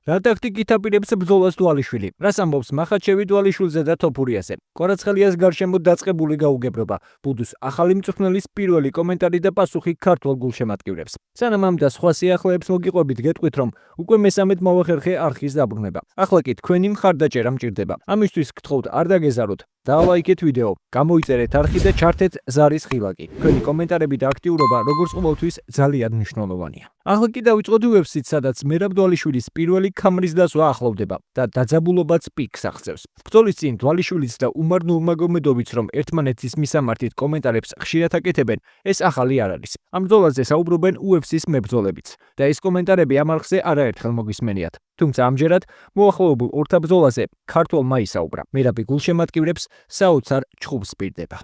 რა ტაქტიკით აპირებს ბრძოლას დვალიშვილი? რას ამბობს მახაჩევი დვალიშვილზე და თოფურიაზე? კვარაცხელიას გარშემო დაწყებული გაუგებრობა, ბუდუს ახალი მწვრთნელის პირველი კომენტარი და პასუხი ქართულ გულშემატკივრებს. სანამ ამ და სხვა სიახლეებს მოგიყვებით, გეტყვით, რომ უკვე მესამედ მოვახერხე არხის დაბრუნება. ახლა კი თქვენი მხარდაჭერა მჭირდება. ამისთვის გთხოვთ არ დაგეზაროთ, დალაიქეთ ვიდეო, გამოიწერეთ არხი და ჩართეთ ზარის ხილაკი. თქვენი კომენტარები და აქტიურობა როგორც ყოველთვის ძალიან მნიშვნელოვანია. ახლა კი დავიწყოთ UFC-ით, სადაც მერაბ დვალიშვილის პირველი ქამრის დასვა ახლოვდება და დაძაბულობაც პიკს აღწევს. ბრძოლის წინ დვალიშვილიც და უმარ ნურმაგომედოვიც რომ ერთმანეთის მისამართით კომენტარებს ხშირად აკეთებენ, ეს ახალი არ არის. ამ ბრძოლაზე საუბრობენ UFC-ს მებრძოლებიც და ეს კომენტარები ამ არხზე არაერთხელ მოგისმენიათ. თუმცა ამჯერად მოახლოებულ ორთა ბრძოლაზე ქართველმა ისაუბრა. მერაბი გულშემატკივრებს საოცარ ჩხუბს პირდება.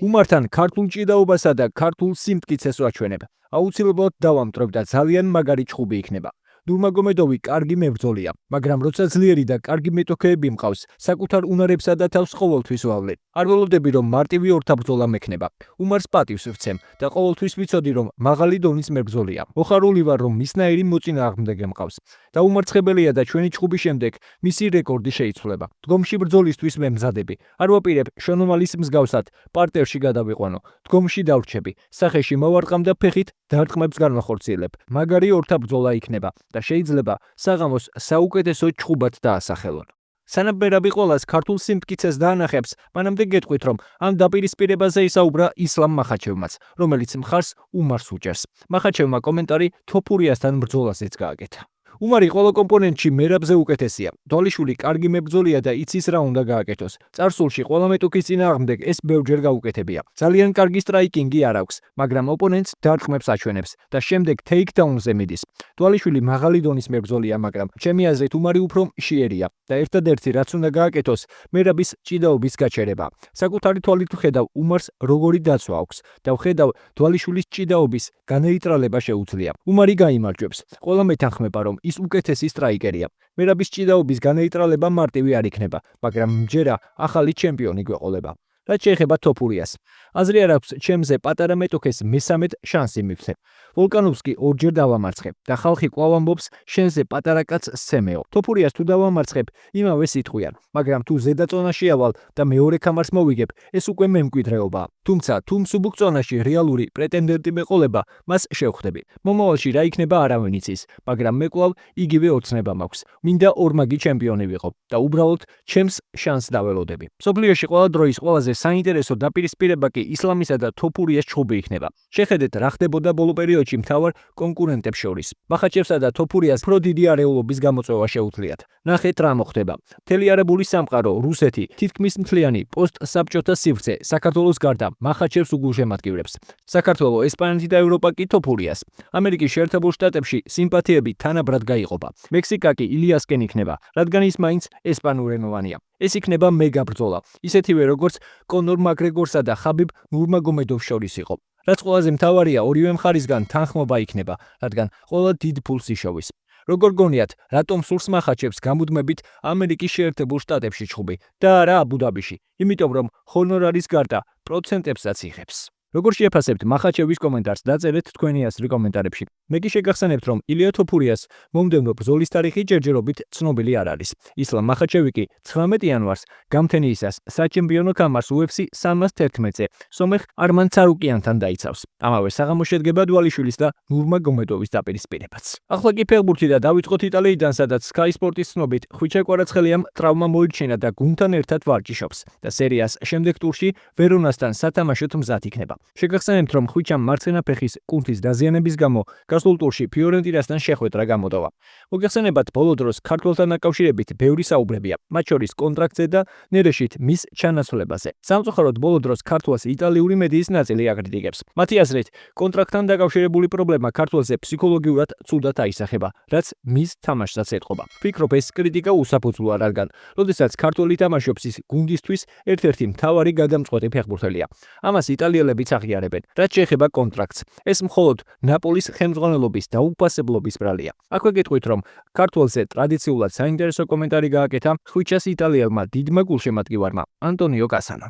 უმართან ქართულ ჭიდაობასა და ქართულ სიმტკიცეს ვაჩვენებ. აუცილებლად დავამტვრევ და ძალიან მაგარი ჩხუბი იქნება. ნურმაგომედოვი კარგი მებრძოლია, მაგრამ როცა ძლიერი და კარგი მეტოქეები მყავს, საკუთარ უნარებსა და თავს ყოველთვის ვავლენ. არ ველოდები, რომ მარტივი ორთა ბრძოლა მექნება. უმარს პატივს ვცემ და ყოველთვის ვიცოდი, რომ მაღალი დონის მებრძოლია. მოხარული ვარ, რომ მისნაირი მოწინააღმდეგე მყავს. და უმარცხებელია და ჩვენი ჩხუბის შემდეგ მისი რეკორდი შეიცვლება. დგომში ბრძოლისთვის მე მზადები. არ ვაპირებ შონომალის მსგავსად პარტერში გადავიყვანო. დგომში დავრჩები. სახეში მოვარტყამ და ფეხით დარტყმებს განვახორციელებ. მაგარი ორთა ბრძოლა იქნება. და შეიძლება საღამოს საუკეთესო ჩხუბად დაასახელონ. სანამ მერაბი ყოველას ქართულ სიმტკიცეს დაანახებს, მანამდე გეტყვით, რომ ამ დაპირისპირებაზე ისაუბრა ისლამ მახაჩევმაც, რომელიც მხარს უმარს უჭერს. მახაჩევმა კომენტარი თოფურიასთან ბრძოლაზეც გააკეთა. უმარი ყველა კომპონენტში მერაბზე უკეთესია. დვალიშვილი კარგი მებრძოლია და იცის რა უნდა გააკეთოს. წარსულში ყველა მეტოქის წინააღმდეგ ეს ბევრჯერ გაუკეთებია. ძალიან კარგი სტრაიკინგი არ აქვს, მაგრამ ოპონენტს დარტყმებს აჩვენებს და შემდეგ თეიქდაუნზე მიდის. დვალიშვილი მაღალი დონის მებრძოლია, მაგრამ ჩემი აზრით უმარი უფრო მშიერია და ერთადერთი რაც უნდა გააკეთოს, მერაბის ჭიდაობის გაჩერება. საკუთარი თვალით ვხედავ უმარს როგორი დაცვა აქვს და ვხედავ დვალიშვილის ჭიდაობის განეიტრალება შეუძლია. უმარი გაიმარჯვებს. ყველა მეთანხმება, რომ ის უკეთესი სტრაიკერია. მერაბის ჭიდაობის განეიტრალება მარტივი არ იქნება, მაგრამ მჯერა ახალი ჩემპიონი გვეყოლება. რაც შეეხება თოფურიას. აზრი არ აქვს ჩემზე პატარა მეტოქეს მესამედ შანსი მივცე. ვოლკანოვსკი ორჯერ დავამარცხე და ხალხი კვლავ ამბობს შენზე პატარა კაცს სცემეო. თოფურიას თუ დავამარცხებ, იმავე სიტყვიან, მაგრამ თუ ზედაწონაში ავალ და მეორე ქამარს მოვიგებ, ეს უკვე მემკვიდრეობაა. თუმცა თუ მსუბუქ წონაში რეალური პრეტენდენტი მეყოლება, მას შევხვდები. მომავალში რა იქნება არავინ იცის, მაგრამ მე კვლავ იგივე ოცნება მაქვს. მინდა ორმაგი ჩემპიონი ვიყო და უბრალოდ ჩემს შანსს დაველოდები. მსოფლიოში ყველა დროის ყველაზე საინტერესო დაპირისპირება კი ისლამისა და თოფურიას ჩხუბი იქნება. შეხედეთ რა ხდებოდა ბოლო პერიოდში მთავარ კონკურენტებს შორის. მახაჩევსა და თოფურიას უფრო დიდი არეულობის გამოწვევა შეუძლიათ. ნახეთ რა მოხდება. მთელი არაბული სამყარო, რუსეთი, თითქმის მთლიანი პოსტსაბჭოთა სივრცე საქართველოს გარდა მახაჩევს უგულშემატკივრებს. საქართველო, ესპანეთი და ევროპა კი თოფურიას. ამერიკის შეერთებულ შტატებში სიმპათიები თანაბრად გაიყოფა. მექსიკა კი ილიასკენ იქნება, რადგან ის მაინც ესპანურენოვანია. ეს იქნება მეგა ბრძოლა, ისეთივე როგორც კონორ მაკგრეგორსა და ხაბიბ ნურმაგომედოვს შორის იყო. რაც ყველაზე მთავარია, ორივე მხარისგან თანხმობა იქნება, რადგან ყველა დიდ ფულს იშოვის. როგორ გონიათ, რატომ სურს მახაჩევს გამუდმებით ამერიკის შეერთებულ შტატებში ჩხუბი და არა აბუ-დაბიში? იმიტომ რომ ჰონორარის გარდა პროცენტებსაც იღებს. როგორ შეაფასებთ მახაჩევის კომენტარს, დაწერეთ თქვენი აზრი კომენტარებში. მე კი შეგახსენებთ, რომ ილია თოფურიას მომდევნო ბრძოლის თარიღი ჯერჯერობით ცნობილი არ არის. ისლამ მახაჩევი კი 19 იანვარს გამთენიისას საჩემპიონო ქამარს UFC 311-ზე სომეხ arman tsarukyan-თან დაიცავს. ამავე საღამოს შედგება დვალიშვილის და ნურმაგომედოვის დაპირისპირებაც. ახლა კი ფეხბურთი და დავიწყოთ იტალიიდან, სადაც Sky Sport-ის ცნობით ხვიჩა კვარაცხელიამ ტრავმა მოიჩინა და გუნდთან ერთად ვარჯიშობს და სერიას შემდეგ ტურში ვერონასთან სათამაშოდ მზად იქნება. შეგახსენებთ, რომ ხვიჩამ მარცხენა ფეხის კუნთის დაზიანების გამო გასულ ტურში ფიორენტინასთან შეხვედრა გამოდავა. მოგეხსენებათ, ბოლო დროს ქართველთან დაკავშირებით ბევრი საუბრებია, მათ შორის კონტრაქტზე და ნერეშით მის ჩანაცვლებაზე. სამწუხაროდ, ბოლო დროს ქართველს იტალიური მედიის ნაწილი აკრიტიკებს. მათი აზრით, კონტრაქტთან დაკავშირებული პრობლემა ქართველზე ფსიქოლოგიურად ცუდად აისახება, რაც მის თამაშსაც ეტყობა. ვფიქრობ, ეს კრიტიკა უსაფუძვლოა, რადგან როდესაც ქართველი თამაშობს, ის გუნდისთვის ერთ-ერთი მთავარი გადამწყვეტი ფეხბურთელია. ამას იტალიელები მაინც აღიარებენ. რაც შეეხება კონტრაქტს, ეს მხოლოდ ნაპოლის ხელმძღვანელობის დაუფასებლობის ბრალია. აქვე გეტყვით, რომ ქართველზე ტრადიციულად საინტერესო კომენტარი გააკეთა ხვიჩას იტალიელმა დიდმა გულშემატკივარმა ანტონიო კასანომ.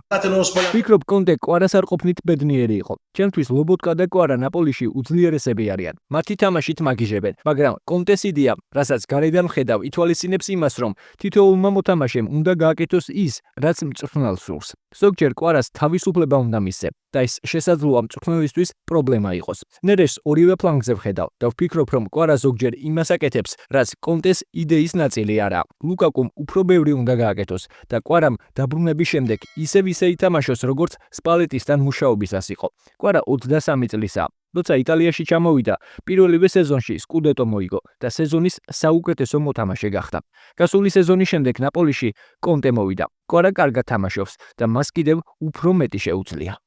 ვფიქრობ, კონტე კვარას არ ყოფნით ბედნიერი იყო. ჩემთვის ლობოტკა და კვარა ნაპოლიში უძლიერესები არიან. მათი თამაშით მაგიჟებენ, მაგრამ კონტეს იდეა, რასაც გარედან ხედავ, ითვალისწინებს იმას, რომ თითოეულმა მოთამაშემ უნდა გააკეთოს ის, რაც მწვრთნელს სურს. ზოგჯერ კვარას თავისუფლება უნდა მისცე და ეს შესაძლოა მწვრთნელისთვის პრობლემა იყოს. ნერეს ორივე ფლანგზე ვხედავ და ვფიქრობ, რომ კვარა ზოგჯერ იმას აკეთებს, რაც კონტეს იდეის ნაწილი არა. ლუკაკუმ უფრო ბევრი უნდა გააკეთოს და კვარამ დაბრუნების შემდეგ ისევ ითამაშოს, როგორც სპალეტისთან მუშაობისას იყო. კვარა 23 წლისაა. როცა იტალიაში ჩამოვიდა, პირველივე სეზონში სკუდეტო მოიგო და სეზონის საუკეთესო მოთამაშე გახდა. გასული სეზონის შემდეგ ნაპოლიში კონტე მოვიდა. კვარა კარგად თამაშობს და მას კიდევ უფრო მეტი შეუძლია.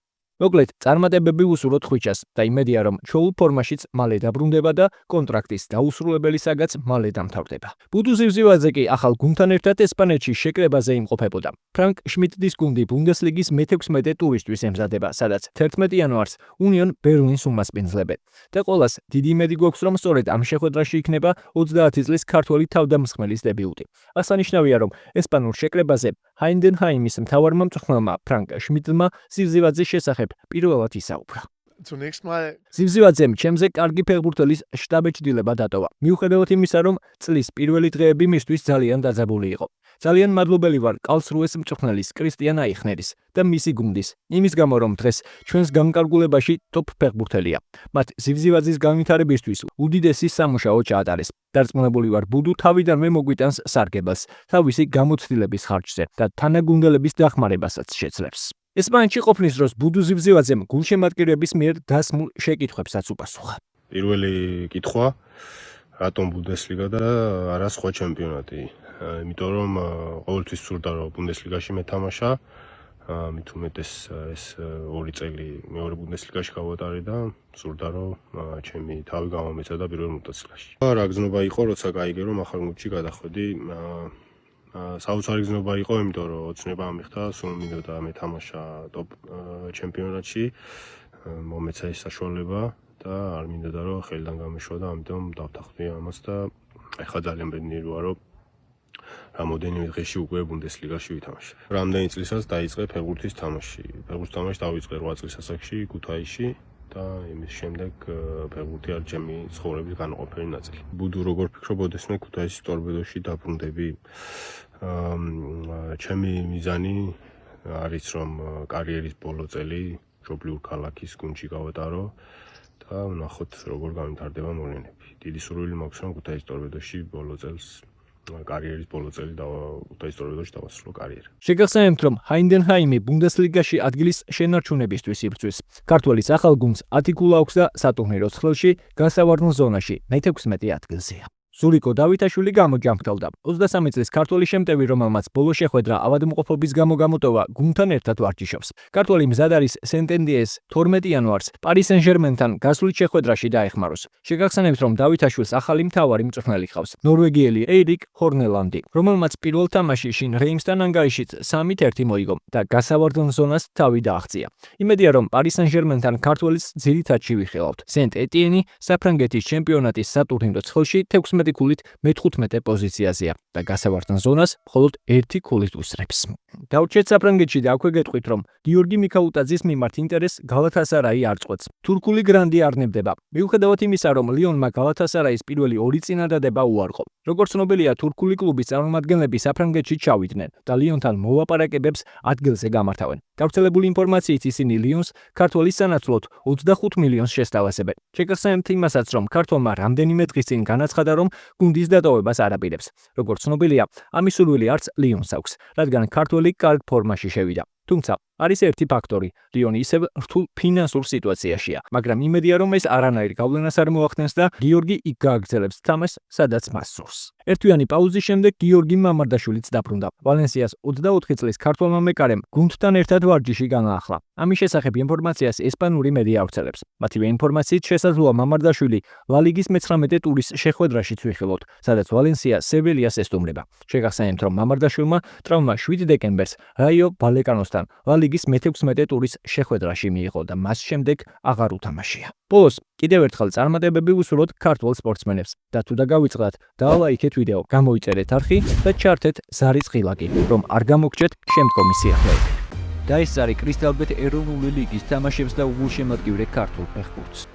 მოკლედ, წარმატებები უსურვოთ ხვიჩას და იმედია, რომ ჩვეულ ფორმაშიც მალე დაბრუნდება და კონტრაქტის დაუსრულებელი საგაც მალე დამთავრდება. ბუდუ ზივზივაძე კი ახალ გუნდთან ერთად ესპანეთში შეკრებაზე იმყოფებოდა. ფრანკ შმიდტის გუნდი ბუნდესლიგის მე-16 ტურისთვის ემზადება, სადაც 11 იანვარს უნიონ ბერლინს უმასპინძლებენ. და ყოველას დიდი იმედი გვაქვს, რომ სწორედ ამ შეხვედრაში იქნება 30 წლის ქართველი თავდამსხმელის დებიუტი. აღსანიშნავია, რომ ესპანურ შეკრებაზე ჰაინდენჰაიმის მთავარმა მწვრთნელმა ფრანკ შმიდტმა ზივზივაძის შესახებ პირველად ისაუბრა. ზივზივაძემ ჩემზე კარგი ფეხბურთელის შტაბეჭდილება დატოვა. მიუხედავად იმისა, რომ წლის პირველი დღეები მისთვის ძალიან დაძაბული იყო. ძალიან მადლობელი ვარ კალსრუეს მწვრთნელის კრისტიან აიხნერის და მისი გუნდის. იმის გამო, რომ დღეს ჩვენს განკარგულებაში ტოპ ფეხბურთელია. მათ ზივზივაძის განვითარებისთვის უდიდესი სამუშაო ჩაატარეს. დარწმუნებული ვარ, ბუდუ თავიდანვე მოგვიტანს სარგებელს თავისი გამოცდილების ხარჯზე და თანაგუნდელების დახმარებასაც შეძლებს. ესპანეთში ყოფნის დროს ბუდუ ზივზივაძემ გულშემატკივრების მიერ დასმულ შეკითხვებსაც უპასუხა. პირველი კითხვა, რატომ ბუნდესლიგა და არა სხვა ჩემპიონატი? იმიტომ რომ ყოველთვის სურდა რომ ბუნდესლიგაში მეთამაშა, მით უმეტეს ეს 2 წელი მეორე ბუნდესლიგაში გავატარე და სურდა რომ ჩემი თავი გამომეცადა პირველ მოტოციკლში. რა გზნობა იყო, როცა გაიგე რომ ახალ გუნდში გადახვედი, საოცარი გზნობა იყო, იმიტომ რომ ოცნება ამიხდა, სულ მინდოდა მეთამაშა ტოპ ჩემპიონატში, მომეცა ეს საშუალება და არ მინდოდა რომ ხელიდან გამეშვა და ამიტომ დავთანხმდი ამას და ეხლა ძალიან ბედნიერი ვარ, რომ რამოდენიმე დღეში უკვე ბუნდესლიგაში ვითამაშე. რამდენი წლისაც დაიწყე ფეხბურთის თამაში. ფეხბურთის თამაში დავიწყე 8 წლის ასაკში ქუთაისში და იმის შემდეგ ფეხბურთი არის ჩემი ცხოვრების განუყოფელი ნაწილი. ბუდუ როგორ ფიქრობოდეს, მე ქუთაისის ტორპედოში დაბრუნდები. ჩემი მიზანი არის რომ კარიერის ბოლო წელი მშობლიურ ქალაქის გუნდში გავატარო და ვნახოთ როგორ გამვითარდება მოვლენები. დიდი სურვილი მაქვს რომ ქუთაისის ტორპედოში ბოლო წელს კარიერის ბოლო წელი ქუთაისის ტორპედოში დავასრულო კარიერა. შეგახსენებთ, რომ ჰაინდენჰაიმი ბუნდესლიგაში ადგილის შენარჩუნებისთვის იბრძვის. ქართველის ახალ გუნდს 10 ქულა აქვს და სატურნირო ცხრილში გასავარდნ ზონაში მე-16 ადგილზეა. სურიკო დავითაშვილი გამოჯამრთელდა. 23 წლის ქართველი შემტევი, რომელმაც ბოლო შეხვედრა ავადმყოფობის გამო გამოტოვა, გუნდთან ერთად ვარჯიშობს. ქართველი მზად არის სენტენდიეს 12 იანვარს პარი სენ-ჟერმენთან გასულ შეხვედრაში დაეხმაროს. შეგახსენებთ, რომ დავითაშვილს ახალი მთავარი მწვრთნელი ჰყავს, ნორვეგიელი ერიკ ჰორნელანდი, რომელმაც პირველ თამაში შინ რეიმსთან ანგარიშიც 3-1 მოიგო და გასავარდნ ზონას თავი დააღწია. იმედია, რომ პარი სენ-ჟერმენთან ქართველის ძირითადში ვიხილავთ. სენტ-ეტიენი საფრანგეთის ჩემპიონატის სატურნირო ცხრილში 16 ქულით მე-15 პოზიციაზეა და გასავარდნ ზონას მხოლოდ 1 ქულით უსწრებს. დავრჩეთ საფრანგეთში და აქვე გეტყვით, რომ გიორგი მიქაუტაძის მიმართ ინტერესს გალათასარაი არ წყვეტს. თურქული გრანდი არ ნებდება. მიუხედავად იმისა, რომ ლიონმა გალათასარაის პირველი 2 წინადადება უარყო. როგორც ცნობილია, თურქული კლუბის წარმომადგენლები საფრანგეთში ჩავიდნენ და ლიონთან მოლაპარაკებებს ადგილზე გამართავენ. გავრცელებული ინფორმაციით ისინი ლიონს ქართველის სანაცვლოდ 25 მილიონს შესთავაზებენ. შეგახსენებთ იმასაც, რომ ქართველმა რამდენიმე დღის წინ განაცხადა, რომ გუნდის დატოვებას არ აპირებს. როგორც ცნობილია, ამის სურვილი არც ლიონს აქვს, რადგან ქართველი კარგ ფორმაში შევიდა. თუმცა არის ერთი ფაქტორი, ლიონი ისევ რთულ ფინანსურ სიტუაციაშია, მაგრამ იმედია, რომ ეს არანაირ გავლენას არ მოახდენს და გიორგი იქ გააგრძელებს თამაშს, სადაც მას სურს. ერთვიანი პაუზის შემდეგ გიორგი მამარდაშვილიც დაბრუნდა. ვალენსიას 24 წლის ქართველმა მეკარემ გუნდთან ერთად ვარჯიში განაახლა. ამის შესახებ ინფორმაციას ესპანური მედია ავრცელებს. მათივე ინფორმაციით შესაძლოა მამარდაშვილი ლა ლიგის მე-19 ტურის შეხვედრაშიც ვიხილოთ, სადაც ვალენსია სევილიას ესტუმრება. შეგახსენებთ, რომ მამარდაშვილმა ტრავმა 7 დეკემბერს რაიო ვალეკანოს კლუბთან ლა ლიგის მე-16 ტურის შეხვედრაში მიიღო და მას შემდეგ აღარ უთამაშია. ბოლოს კიდევ ერთხელ წარმატებები ვუსურვოთ ქართველ სპორტსმენებს და თუ დაგავიწყდათ, დაალაიქეთ ვიდეო, გამოიწერეთ არხი და ჩართეთ ზარის ღილაკი, რომ არ გამოგჭეთ შემდგომი სიახლეები. და ეს არის კრისტალბეთ ეროვნული ლიგის თამაშებს და უგულშემატკივრე ქართულ ფეხბურთს.